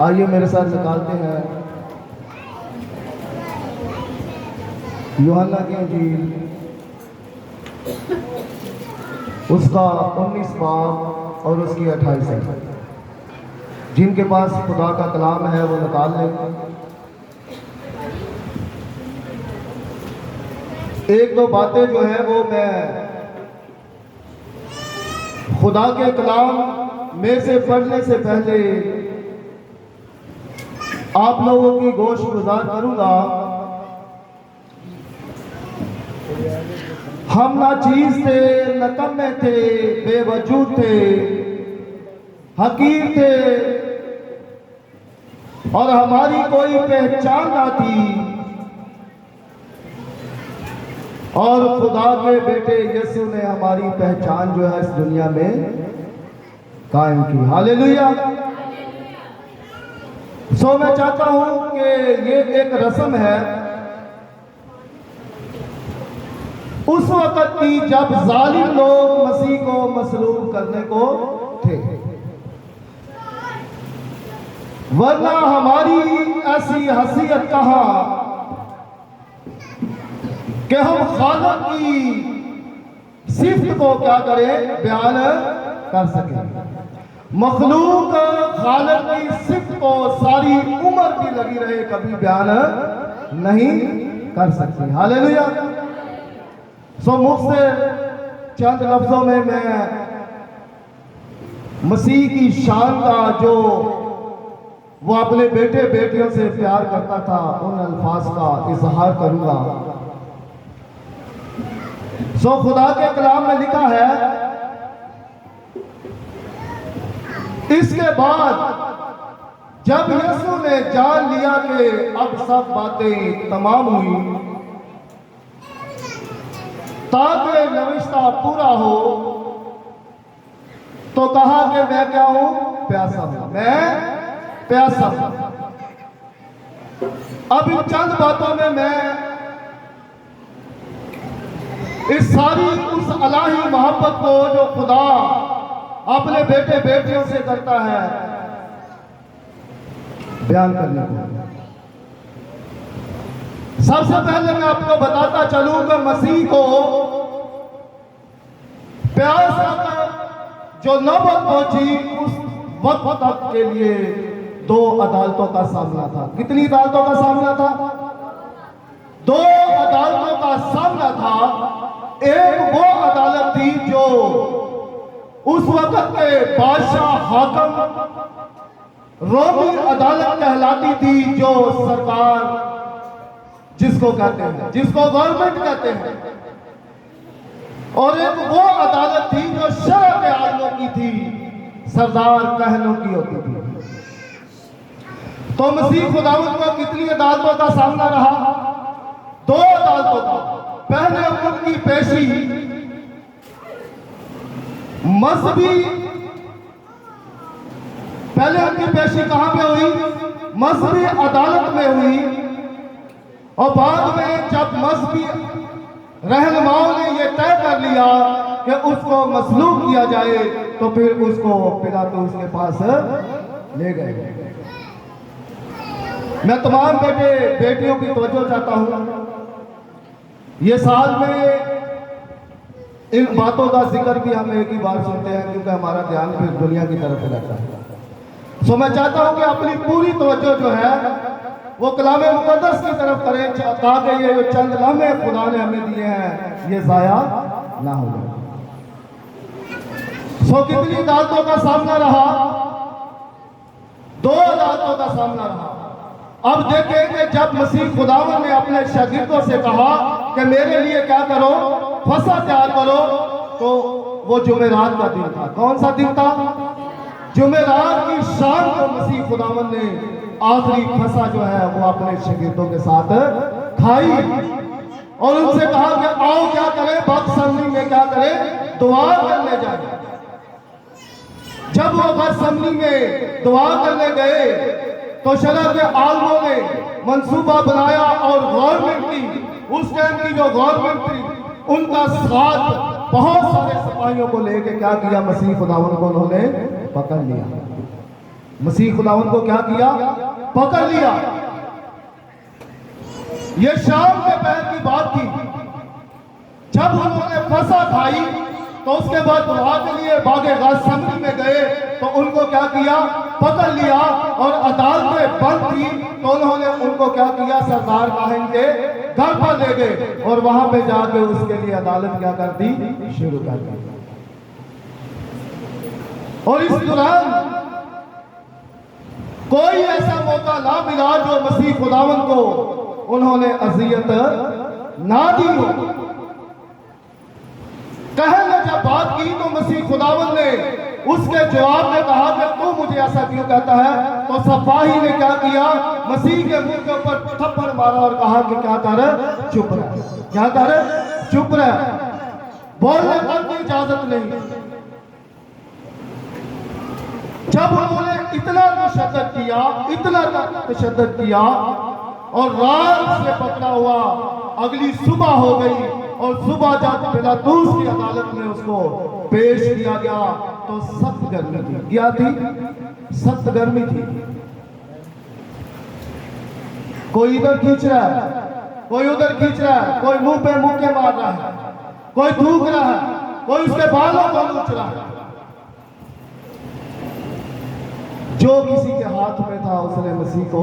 आइए मेरे साथ निकालते हैं यूहन्ना की इंजील उसका 19 बाब और उसकी 28 है। जिनके पास खुदा का कलाम है वो निकाल लें। एक दो बातें जो है वो मैं खुदा के कलाम में से पढ़ने से पहले आप लोगों की गोश गुजार करूंगा। हम ना चीज थे, नकम्मे थे, बेवजूद थे, हकीर थे और हमारी कोई पहचान ना थी। और खुदा के बेटे यीशु ने हमारी पहचान जो है इस दुनिया में कायम की। हालेलुया। सो मैं चाहता हूं कि ये एक रस्म है उस वक्त की जब जालिम लोग मसीह को मसलूब करने को थे, वरना हमारी ऐसी हैसियत कहां कि हम खालिक की सिफ्त को क्या करें, बयान कर सकें। मखलूक खालिक की सिफ्त को सारी उम्र भी लगी रहे कभी बयान नहीं कर सकती। हालेलुया। सो मुझसे चंद लफ्जों में मैं मसीह की शान का जो वो अपने बेटे बेटियों से प्यार करता था उन अल्फाज का इजहार करूंगा। सो खुदा के कलाम में लिखा है, इसके बाद जब यीशु ने जान लिया कि अब सब बातें तमाम हुई, ताकि नविश्ता पूरा हो, तो कहा कि मैं क्या हूं, प्यासा हूं, मैं प्यासा हूं। अब इन चंद बातों में मैं इस सारी उस अलाही मोहब्बत को जो खुदा अपने बेटे बेटियों से करता है बयान करने को। सबसे पहले मैं आपको बताता चलूं कि मसीह को प्यास जो नौबत पहुंची उस वक्त तक के लिए दो अदालतों का सामना था। कितनी अदालतों का सामना था? दो अदालतों का सामना था। एक वो अदालत थी जो उस वक्त के बादशाह हाकम रोमी अदालत कहलाती थी, जो सरकार जिसको कहते हैं, जिसको गवर्नमेंट कहते हैं। और एक वो अदालत थी जो शरअ के आदमियों की थी, सरदार कहलों की होती थी। तो मसीह खुदावंद को कितनी अदालतों का सामना रहा? दो अदालतों का। पहले उनकी पेशी मजहबी, पहले उनकी पेशी कहां पे हुई? मजहबी अदालत में हुई। और बाद में जब मजहबी रहनुमाओं ने यह तय कर लिया कि उसको मसलूब किया जाए, तो फिर उसको पिलातुस के पास ले गए। मैं तमाम बेटे बेटियों की तवज्जो चाहता हूं। ये साल में इन बातों का जिक्र भी हम एक ही बार सुनते हैं, क्योंकि हमारा ध्यान फिर दुनिया की तरफ रहता है। सो मैं चाहता हूं कि अपनी पूरी तवज्जो जो है वो कलामे मुकद्दस की तरफ करें, ताकि ये जो चंद लम्हे खुदा ने हमें दिए हैं ये जाया ना हो जाए। सो कितनी अदालतों का सामना रहा? दो अदालतों का सामना रहा। अब देखें कि जब मसीह खुदावन ने अपने शागिर्दों से कहा कि मेरे लिए क्या करो, फसा तैयार करो, तो वो जुमेरात का दिन था। कौन सा दिन था? जुमेरात की शाम को मसीह खुदावन ने आखिरी फसा जो है वो अपने शागिर्दों के साथ खाई और उनसे कहा कि आओ क्या करें, बदसमनी में क्या करें, दुआ करने जाए। जब वो बदसमनी में दुआ करने गए तो शरअ के आलमों ने मंसूबा बनाया और गवर्नमेंट की, उस टाइम की जो गवर्नमेंट थी, उनका साथ बहुत सारे सिपाहियों को लेके क्या किया, मसीह खुदावन को उन्होंने पकड़ लिया। मसीह खुदावंद को क्या किया? पकड़ लिया। ये शाम के पहर की बात थी। जब उन्होंने फसा खाई तो उसके बाद दुआ के लिए बागे गत्सेमनी में गए तो उनको क्या किया? पकड़ लिया। और अदालतें बंद थी तो उन्होंने उनको क्या किया? सरदार काहिन के घर पर ले गए और वहां पे जाके उसके लिए अदालत क्या कर दी? शुरू कर दी। और इस दौरान कोई ऐसा मौका ना मिला जो मसीह खुदावन को उन्होंने अजियत ना दी हो। कहने जब बात की तो मसीह खुदावन ने उसके जवाब में कहा कि तू मुझे ऐसा क्यों कहता है? तो सिपाही ने क्या किया? मसीह के मुंह के ऊपर थप्पड़ मारा और कहा कि क्या कर? चुप रह। क्या कर? चुप रह, बोलने की इजाजत नहीं। जब उन्होंने इतना तशद्दुद किया, इतना तशद्दुद किया और रात से पकड़ा हुआ अगली सुबह हो गई और सुबह जब पिलातूस की अदालत में उसको पेश किया गया तो सख्त गर्मी थी। क्या थी? सख्त गर्मी थी। कोई इधर खींच रहा है, कोई उधर खींच रहा है, कोई मुंह पे मुक्के मार रहा है, कोई थूक रहा है, कोई उसके बालों को नोच रहा है। जो किसी के हाथ में था उसने मसीह को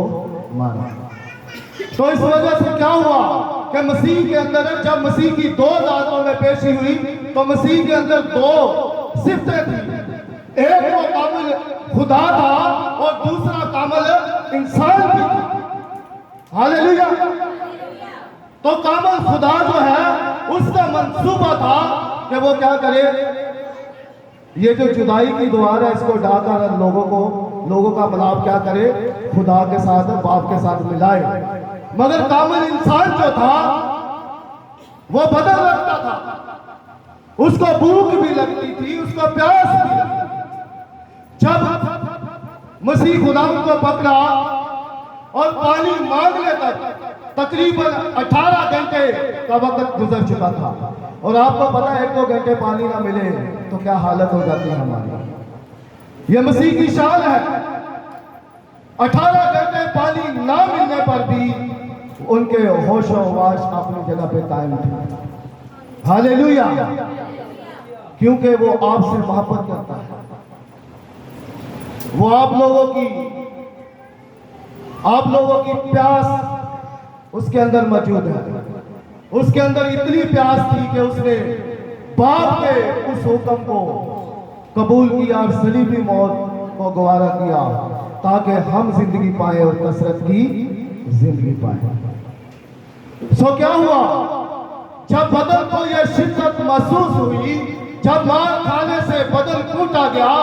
मारा। तो इस वजह से क्या हुआ कि मसीह के अंदर जब मसीह की दो अदालतों में पेशी हुई तो मसीह के अंदर दो सिफतें थी। एक वो कामिल खुदा था और दूसरा कामिल इंसान भी था। हालेलुया। तो कामिल खुदा जो है उसका मंसूबा था कि वो क्या करे? ये जो जुदाई की द्वार है इसको ढाकर लोगों का मिलाप क्या करे? खुदा के साथ, बाप के साथ मिलाए। मगर कामिल इंसान जो था वो बदल रखता था। उसको भूख भी लगती थी, उसको प्यास भी लगती थी। जब मसीह खुदा को पकड़ा और पानी मांग लेता, तकरीबन 18 घंटे का वक्त गुजर चुका था। और आपको पता है 1-2 घंटे पानी ना मिले तो क्या हालत हो जाती है हमारी। ये मसीह की शान है। 18 घंटे पानी ना मिलने पर भी उनके होश और वाश अपनी जगह पे कायम थे। हालेलुया। क्योंकि वो आपसे मोहब्बत करता है। वो आप लोगों की प्यास उसके अंदर मौजूद है। उसके अंदर इतनी प्यास थी कि उसने बाप के उस हुक्म को कबूल किया और सलीबी मौत को गवारा किया ताकि हम जिंदगी पाए और कसरत की जिंदगी पाए। सो क्या हुआ? जब बदन को यह शिद्दत महसूस हुई, जब मार खाने से बदन टूटा गया,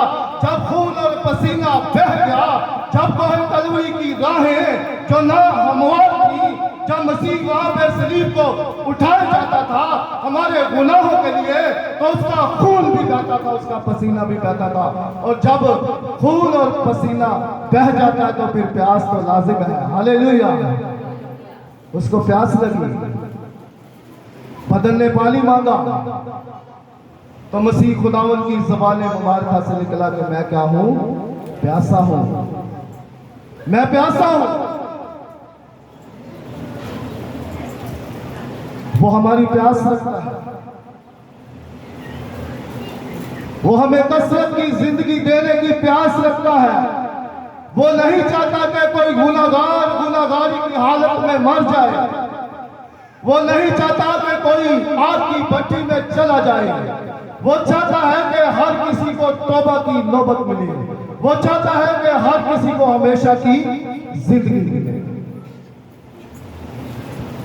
जब खून और पसीना बह गया, जब कोहन कलवरी की राहें जो ना हमवार थी, जब मसीह वहां पे सलीब को उठाया जाता था हमारे गुनाहों के लिए, तो उसका खून भी बहता था, उसका पसीना भी बहता था। और जब खून और पसीना बह जाता है तो फिर प्यास तो लाजिम है। हालेलुया। उसको प्यास लगी, बदन ने पानी मांगा तो मसीह खुदावन की ज़बान मुबारका से निकला कि मैं क्या हूं? प्यासा हूं, मैं प्यासा हूं। वो हमारी प्यास रखता है। वो हमें कसरत की जिंदगी देने की प्यास रखता है। वो नहीं चाहता कि कोई गुनाहगारी की हालत में मर जाए। वो नहीं चाहता कि कोई आग की भट्टी में चला जाए। वो चाहता है कि हर किसी को तौबा की नौबत मिले। वो चाहता है कि हर किसी को हमेशा की जिंदगी मिले।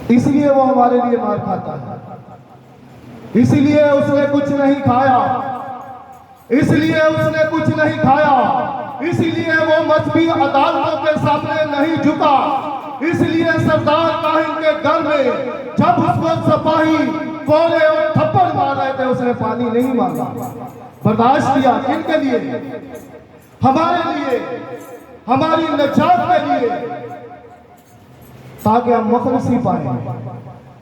इसलिए वो हमारे लिए मार खाता है। इसलिए उसने कुछ नहीं खाया, इसलिए उसने कुछ नहीं खाया, इसलिए वो मजहबी अदालतों के सामने नहीं झुका। इसलिए सरदार काहिन के घर में जब उसको सिपाही कोले और थप्पड़ मार रहे थे उसने पानी नहीं मांगा, बर्दाश्त किया। किनके लिए? हमारे लिए, हमारी निजात के लिए, ताकि हम मुखलसी पाए,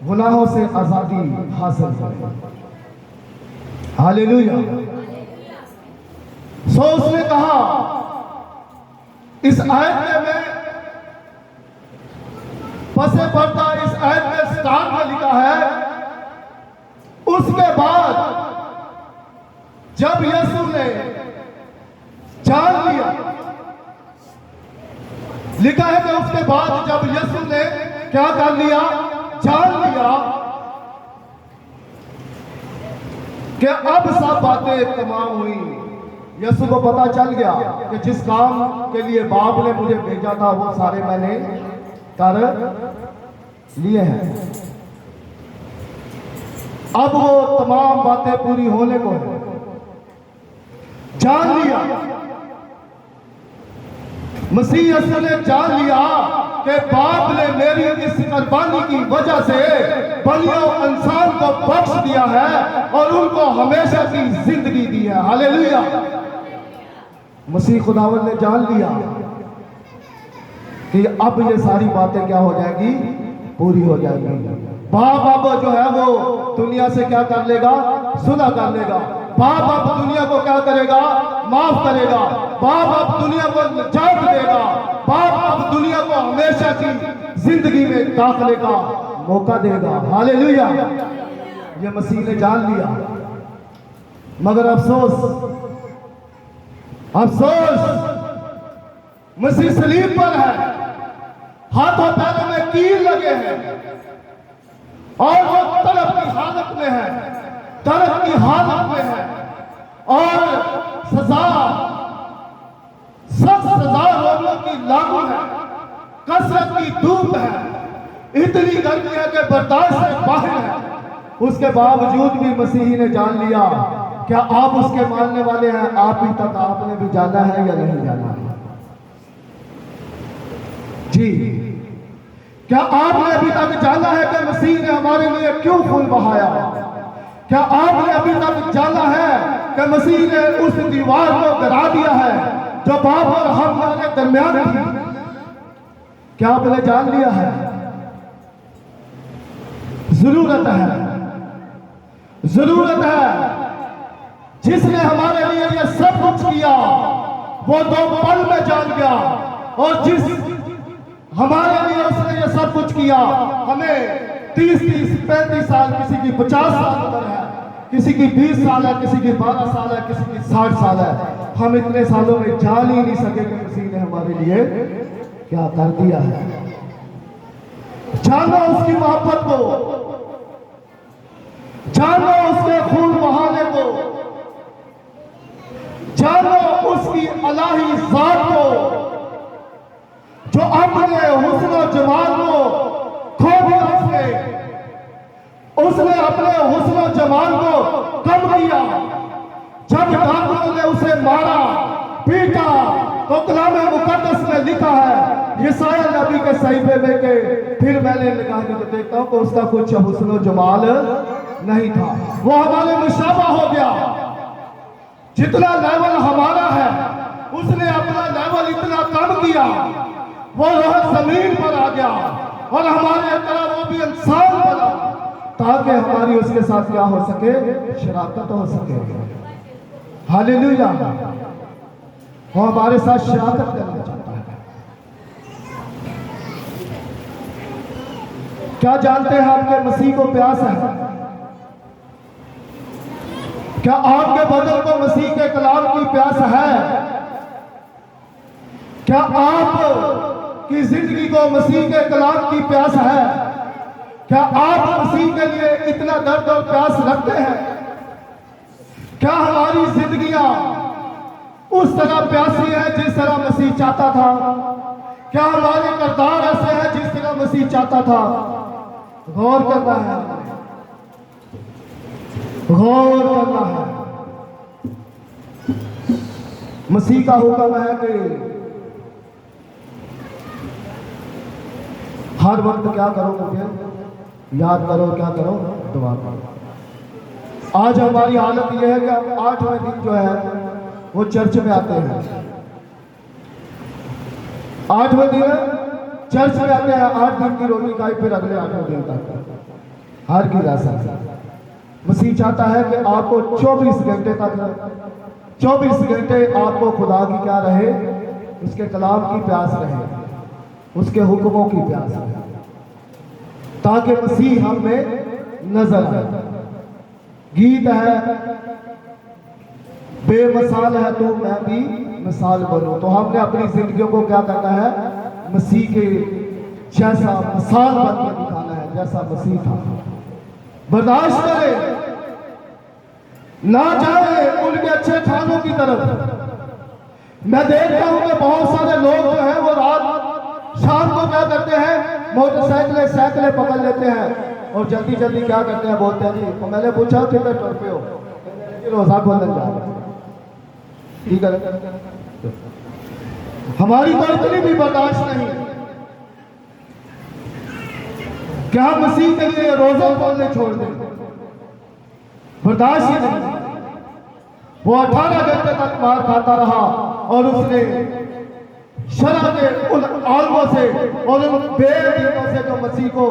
गुनाहों से आजादी हासिल करें। हालेलुया। सो उसने कहा इस आयत में मैं पसे पर्दा इस आयत में स्टार्ट में लिखा है, उसके बाद जब यीशु ने जान लिया, लिखा है कि उसके बाद जब यीशु ने क्या कर लिया, जान लिया कि अब सब बातें तमाम हुई। यीशु को पता चल गया कि जिस काम के लिए बाप ने मुझे भेजा था वो सारे मैंने कर लिए हैं। अब वो तमाम बातें पूरी होने को है। जान लिया, मसीह यीशु ने जान लिया कि बाप ने मेरी इस कुर्बानी की वजह से बलियों इंसान को बख्श दिया है और उनको हमेशा की जिंदगी दी है। हालेलुया। मसीह खुदावंद ने जान लिया कि अब ये सारी बातें क्या हो जाएगी, पूरी हो जाएगी। बाप अब जो है वो दुनिया से क्या कर लेगा, सुलह कर लेगा। बाप अब दुनिया को क्या करेगा, माफ करेगा। बाप अब दुनिया को निजात देगा। बाप अब दुनिया को हमेशा की जिंदगी में दाखिले का मौका देगा। हालेलुया। ये मसीह ने जान लिया, मगर अफसोस मसीह सलीब पर है, हाथों पैरों में कील लगे हैं और वो तड़प की हालत में है, दर्द की हालत में है और सजा, सख्त सजा लोगों की लागू है, कसरत की धूप है, इतनी गर्मी है कि बर्दाश्त से बाहर है। उसके बावजूद भी मसीही ने जान लिया। क्या आप उसके मानने वाले हैं? आप ही तक आपने भी जाना है या नहीं जाना है? जी, क्या आपने अभी तक जाना है कि मसीह ने हमारे लिए क्यों खून बहाया? क्या आपने अभी तक जाना है कि मसीह ने उस दीवार को गिरा दिया है जो बाप और हमारे दरमियान थी? क्या आपने जान लिया है? जरूरत है, जरूरत है। जिसने हमारे लिए ये सब कुछ किया वो 2 पल में जान गया, और जिस हमारे लिए उसने ये सब कुछ किया, हमें 30-30, 35 साल, किसी की 50 साल उम्र है, किसी की 20 साल है, किसी की 12 साल है, किसी की 60 साल है। हम इतने सालों में जान ही नहीं सके कि मसीह ने हमारे लिए क्या कर दिया है। जानो उसकी मोहब्बत को, जानो उसके खून बहाने को, जानो उसकी इलाही जात को जो अपने हुस्न और जमाल को खो दिया। उसने अपने हुस्न और जमाल को कम किया। जब डाकुओं ने उसे मारा, पीटा, तो कलाम मुकद्दस में लिखा है, यशायाह नबी के सहीफे में के फिर मैंने निकाल के देखता हूं कि उसका कुछ हुस्न और जमाल नहीं था, वो हमारे मुशाबा हो गया। जितना लेवल हमारा है उसने अपना लेवल इतना कम किया, वो रोह जमीन पर आ गया और हमारे तरह वो भी इंसान बना ताकि हमारी उसके साथ क्या हो सके, शराकत हो सके। हालेलुया। वो हमारे साथ शराकत करना चाहता है। क्या जानते हैं आपके मसीह को प्यास है? क्या आपके बदन को मसीह के कलाम की प्यास है? क्या आप की जिंदगी को मसीह के कलाम की प्यास है? क्या आप मसीह के लिए इतना दर्द और प्यास रखते हैं? क्या हमारी जिंदगियां उस तरह प्यासी है जिस तरह मसीह चाहता था? क्या हमारे किरदार ऐसे हैं जिस तरह मसीह चाहता था? गौर करना है, गौर करना है। मसीह का हुक्म है कि हर वक्त क्या करो, मुझे याद करो, क्या करो, दुआ करो। आज हमारी हालत यह है कि हम 8वें दिन जो है वो चर्च में आते हैं। 8वें दिन चर्च में आते हैं, 8 दिन की रोटी खाई, फिर अगले 8वें दिन तक हर की रास्ता। मसीह चाहता है कि आपको 24 घंटे तक, 24 घंटे आपको खुदा की क्या रहे, उसके कलाम की प्यास रहे, उसके हुक्मों की प्यास रहे, ताकि मसीह हम में नजर आए। गीत है, बेमिसाल है तो मैं भी मिसाल बनूं। तो हमने अपनी जिंदगियों को क्या करना है, मसीह के जैसा मिसाल बनकर दिखाना है, जैसा मसीह था। बर्दाश्त करें, ना जाए उनके अच्छे खानों की तरफ। मैं देखता हूं कि बहुत सारे लोग जो हैं वो रात शाम को क्या करते हैं, मोटरसाइकिलें साइकिलें पकड़ लेते हैं और जल्दी जल्दी क्या करते हैं, बोलते हैं जी। तो मैंने पूछा कितने टुर पे हो, रोजा खोलने जा रहे, ठीक है। हमारी तो इतनी भी बर्दाश्त नहीं कि हम मसीह के लिए रोजा खोलने छोड़ दें, बर्दाश्त ही नहीं। वो 18 घंटे तक मार खाता रहा और उसने शराब के उन आलमों से और उन बेदीनों से जो मसीह को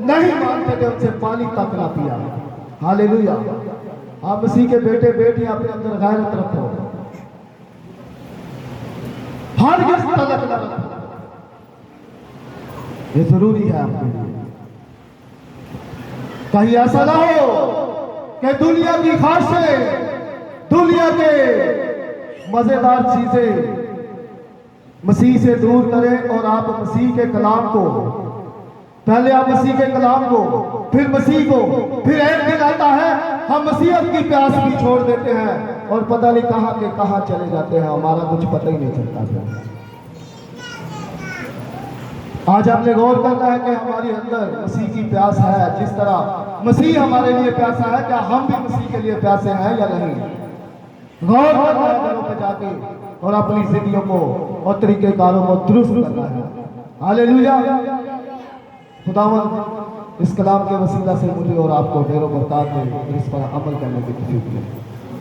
नहीं मानते थे, उनसे पानी तक ना पिया। हालेलुया। आप मसीह के बेटे बेटी अपने अंदर गैरत रखो, हर किस तलक न रखो, ये जरूरी है आपके लिए। कहीं ऐसा ना हो कि दुनिया की ख्वाहिशें, दुनिया के मजेदार चीजें मसीह से दूर करें और आप मसीह के कलाम को, पहले आप मसीह के कलाम को, फिर मसीह को, फिर एक दिन आता है हम मसीहत की प्यास भी छोड़ देते हैं और पता नहीं कहां के कहां चले जाते हैं, हमारा कुछ पता ही नहीं चलता। आज आपने गौर करना है कि हमारे अंदर मसीह की प्यास है, जिस तरह मसीह हमारे लिए प्यासा है, क्या हम भी मसीह के लिए प्यासे हैं या नहीं। गौर करना है घरों पे जाके और अपनी जिंदगियों को और तरीकेकारों को दुरुस्त करना है। हालेलुया। खुदावंद इस कलाम के वसीला से मुझे और आपको ढेरों बरकत दे, इस पर अमल करने की तौफीक दे।